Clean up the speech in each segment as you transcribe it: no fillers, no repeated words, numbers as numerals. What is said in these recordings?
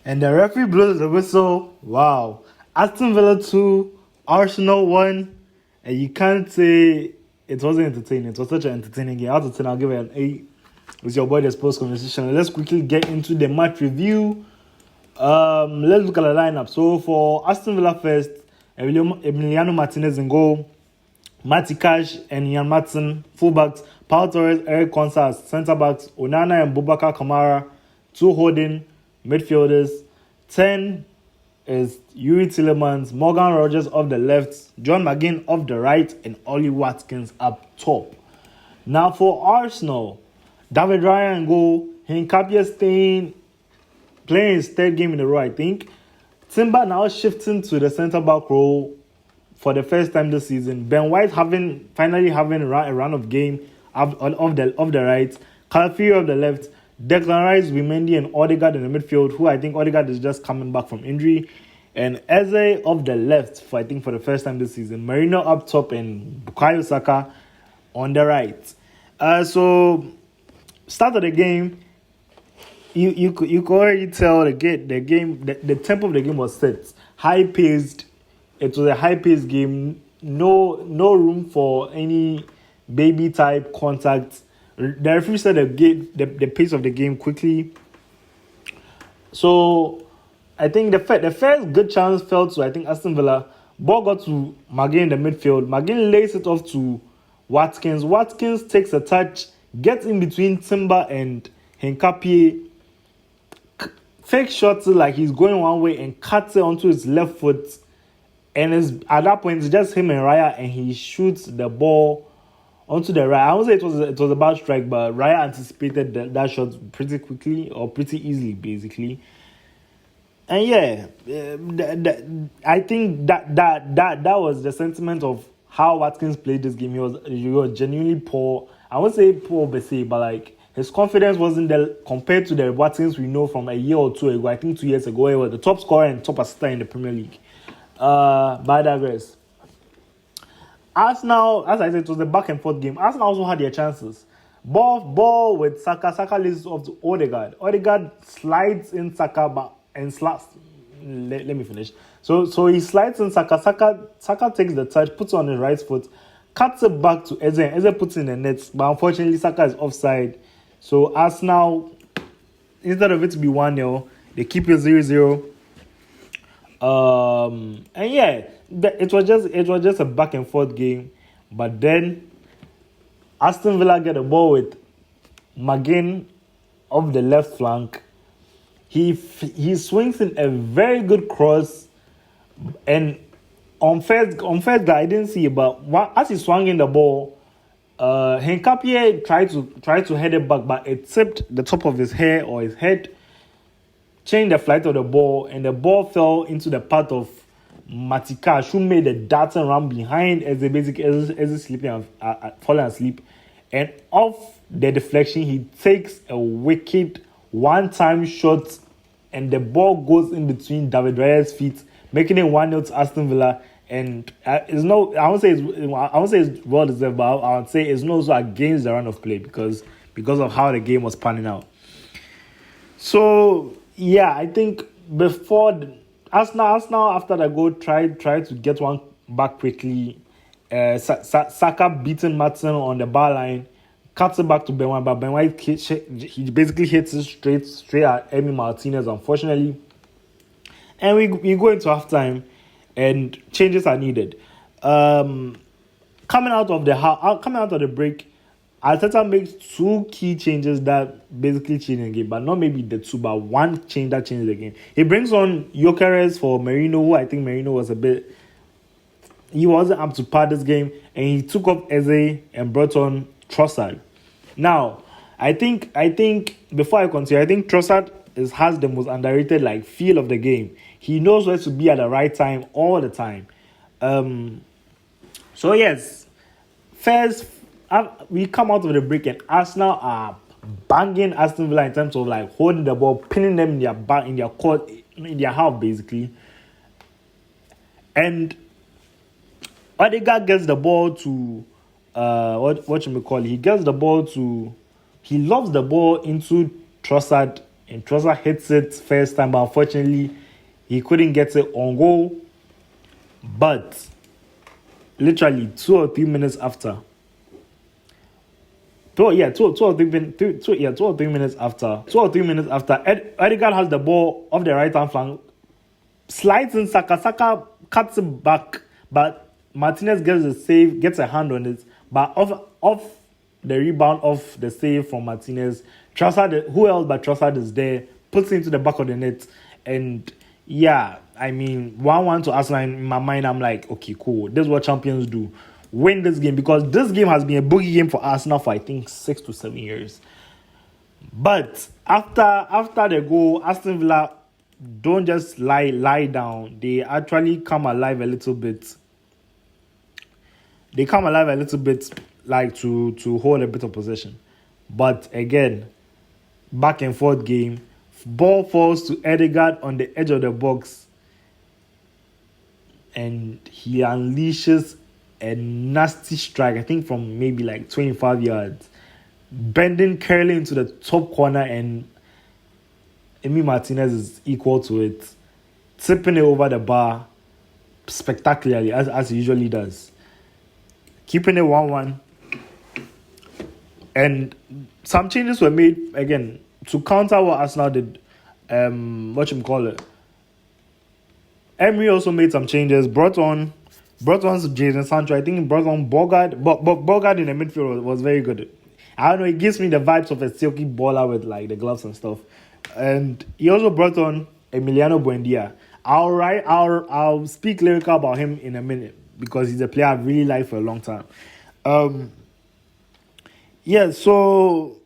And the referee blows the whistle. Wow. Aston Villa 2, Arsenal 1. And you can't say it wasn't entertaining. It was such an entertaining game. Out of 10, I'll give it an 8. With your boy, the sports conversation. Let's quickly get into the match review. Let's look at the lineup. So for Aston Villa first, Emiliano Martinez in goal. Matty Cash and Ian Matson, fullbacks. Paul Torres, Eric Konsas, centre-backs. Onana and Boubacar Kamara, 2 holding midfielders. 10 is Yuri Tillemans, Morgan Rogers off the left, John McGinn off the right, and Ollie Watkins up top. Now for Arsenal, David Raya in goal, Hinkapie staying, playing his third game in a row, I think. Timber now shifting to the centre-back role for the first time this season. Ben White finally having a run of game off the right. Calafiori of the left. Declan Rice, Buendia, and Odegaard in the midfield, who I think Odegaard is just coming back from injury. And Eze of the left, for the first time this season. Marino up top and Bukayo Saka on the right. So, start of the game, you could already tell the tempo of the game was set. High-paced. It was a high-paced game. No room for any baby-type contact. The referee said the pace of the game quickly. So, I think the first good chance fell to, Aston Villa. Ball got to McGinn in the midfield. McGinn lays it off to Watkins. Watkins takes a touch, gets in between Timber and Hinkapie. Fake shots like he's going one way and cuts it onto his left foot. And at that point, it's just him and Raya, and he shoots the ball onto the right. I won't say it was a bad strike, but Raya anticipated that shot pretty quickly or pretty easily, basically. And yeah, I think that was the sentiment of how Watkins played this game. He was genuinely poor. I won't say poor per se, but like his confidence wasn't there compared to the Watkins we know from a year or two ago. I think 2 years ago, he was the top scorer and top assist in the Premier League. But I digress. Arsenal, as I said, it was a back and forth game. Arsenal also had their chances. Ball with Saka. Saka leads off to Odegaard. Odegaard slides in Saka and slaps. Let me finish. So he slides in Saka. Saka takes the touch, puts it on his right foot, cuts it back to Eze. Eze puts it in the net. But unfortunately, Saka is offside. So Arsenal, instead of it to be 1-0, they keep it 0-0. And yeah, it was just a back and forth game. But then Aston Villa get the ball with McGinn off the left flank. He swings in a very good cross, and on first I didn't see it, but as he swung in the ball, Hinkapie tried to head it back, but it tipped the top of his hair or his head, changed the flight of the ball, and the ball fell into the path of Matty Cash, who made a darting run behind as sleeping falling asleep, and off the deflection he takes a wicked one-time shot, and the ball goes in between David Raya's feet, making it 1-0 to Aston Villa. And I won't say it's well deserved, but I would say it's not also against the run of play because of how the game was panning out. So yeah, I think before Arsenal after the goal tried to get one back quickly. Saka beating Matson on the bar line, cuts it back to Ben White, but Ben White he basically hits it straight at Emi Martinez, unfortunately. And we go into halftime, and changes are needed. Coming out of the break, Arteta makes 2 key changes that basically change the game, but not maybe the 2, but one change that changes the game. He brings on Gyökeres for Merino, who I think Merino he wasn't up to par this game, and he took off Eze and brought on Trossard. Now, I think before I continue, I think Trossard has the most underrated feel of the game. He knows where to be at the right time all the time. So yes, first we come out of the break and Arsenal are banging Aston Villa in terms of holding the ball, pinning them in their back, in their court, in their half basically. And Odegaard gets the ball to he gets the ball to, he lobs the ball into Trossard and Trossard hits it first time, but unfortunately, he couldn't get it on goal. But literally 2 or 3 minutes after, 2 or 3 minutes after, Odegaard has the ball off the right hand flank, slides in Saka cuts it back, but Martinez gets a hand on it, but off the rebound of the save from Martinez, Trossard, who else but Trossard is there, puts it into the back of the net, and yeah, I mean, 1-1 to Arsenal. In my mind, I'm like, okay, cool. This is what champions do. Win this game, because this game has been a boogie game for Arsenal for I think 6 to 7 years. But after the goal, Aston Villa don't just lie down. They actually come alive a little bit. They come alive a little bit, like to hold a bit of possession. But again, back and forth game. Ball falls to Odegaard on the edge of the box, and he unleashes a nasty strike, I think from maybe like 25 yards, bending curling into the top corner, and Emi Martinez is equal to it, tipping it over the bar spectacularly, as he usually does, keeping it 1-1. And some changes were made again to counter what Arsenal did. Emery also made some changes. Brought on Jadon Sancho. I think he brought on Bogard. But Bogard in the midfield was very good. I don't know. It gives me the vibes of a silky baller with like the gloves and stuff. And he also brought on Emiliano Buendia. I'll speak lyrical about him in a minute, because he's a player I've really liked for a long time. So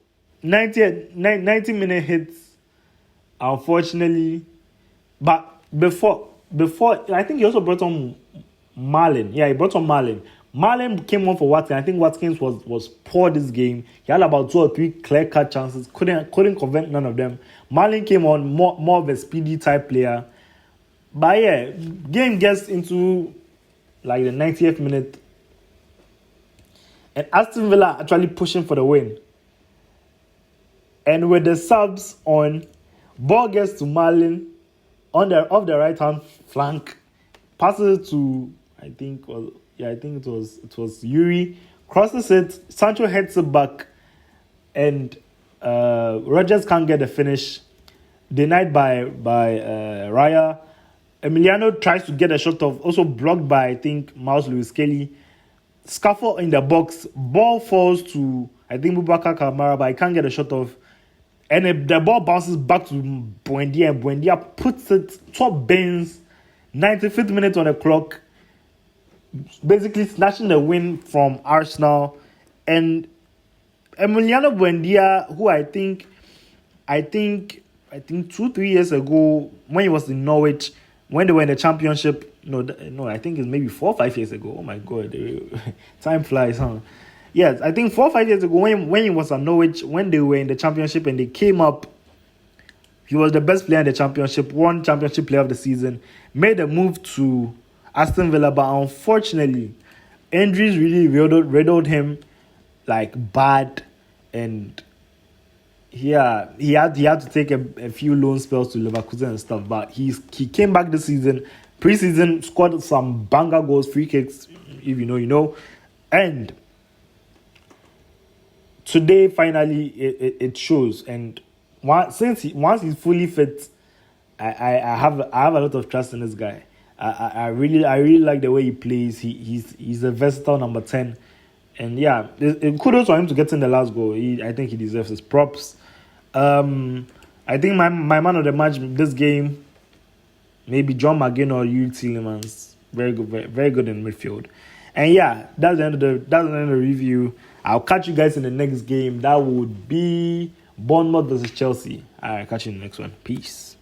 90-minute hits, unfortunately. But before, I think he also brought on Marlin. Yeah, he brought on Marlin. Marlin came on for Watkins. I think Watkins was poor this game. He had about 2 or 3 clear-cut chances. Couldn't convert none of them. Marlin came on more of a speedy type player. But yeah, game gets into like the 90th minute, and Aston Villa actually pushing for the win. And with the subs on, ball gets to Marlin off the right hand flank, passes it to I think it was Yuri, crosses it, Sancho heads it back, and Rodgers can't get the finish, denied by Raya. Emiliano tries to get a shot off, also blocked by I think Miles Lewis Kelly. Scuffle in the box, ball falls to I think Boubacar Kamara, but I can't get a shot off. And the ball bounces back to Buendia, and Buendia puts it top bins, 95th minute on the clock, basically snatching the win from Arsenal. And Emiliano Buendia, who I think 2-3 years ago, when he was in Norwich, when they were in the championship, I think it's maybe 4 or 5 years ago. Oh my God, time flies, huh? Yes, I think 4 or 5 years ago, when he was at Norwich, when they were in the championship and they came up, he was the best player in the championship, won championship player of the season, made a move to Aston Villa, but unfortunately, injuries really riddled him like bad, and he had to take a few loan spells to Leverkusen and stuff. But he came back this season, preseason, scored some banger goals, free kicks, if you know, and today, finally, it shows. And once he's fully fit, I have a lot of trust in this guy. I really like the way he plays. He's a versatile number 10, and yeah, kudos for him to get in the last goal. I think he deserves his props. I think my man of the match this game, maybe John McGinn or Yuri Tielemans. Very good, very good in midfield. And yeah, that's the end of the review. I'll catch you guys in the next game. That would be Bournemouth versus Chelsea. All right, catch you in the next one. Peace.